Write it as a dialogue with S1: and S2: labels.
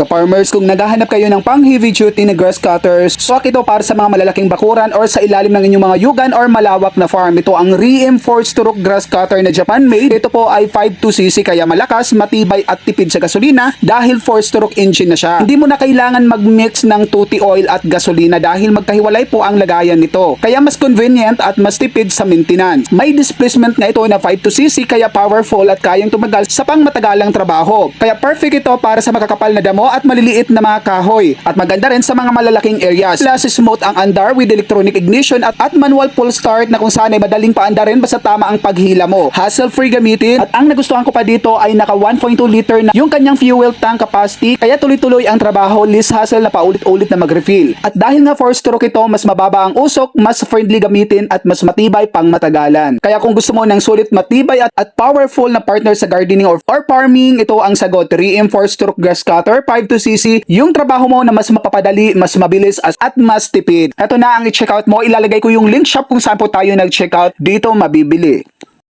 S1: Ka-farmers, kung naghahanap kayo ng pang heavy duty na grass cutters, swak ito para sa mga malalaking bakuran or sa ilalim ng inyong mga yugan or malawak na farm. Ito ang reinforced turok grass cutter na Japan made. Ito po ay 52cc kaya malakas, matibay at tipid sa gasolina dahil 4-stroke engine na siya. Hindi mo na kailangan mag-mix ng tuti oil at gasolina dahil magkahiwalay po ang lagayan nito. Kaya mas convenient at mas tipid sa maintenance. May displacement na ito na 52cc kaya powerful at kayang tumagal sa pangmatagalang trabaho. Kaya perfect ito para sa makakapal na damo at maliliit na mga kahoy. At maganda rin sa mga malalaking areas. Plus smooth ang andar with electronic ignition at manual pull start na kung saan ay madaling paandarin basta tama ang paghila mo. Hassle-free gamitin. At ang nagustuhan ko pa dito ay naka 1.2 liter na yung kanyang fuel tank capacity kaya tuloy-tuloy ang trabaho, less hassle na paulit-ulit na mag-refill. At dahil nga 4-stroke ito, mas mababa ang usok, mas friendly gamitin at mas matibay pang matagalan. Kaya kung gusto mo ng sulit, matibay at powerful na partner sa gardening or farming, ito ang sagot. Reinforced stroke grass cutter 52cc, yung trabaho mo na mas mapapadali, mas mabilis at mas tipid. Ito na ang i-check out mo. Ilalagay ko yung link shop kung saan po tayo nag-check out. Dito mabibili.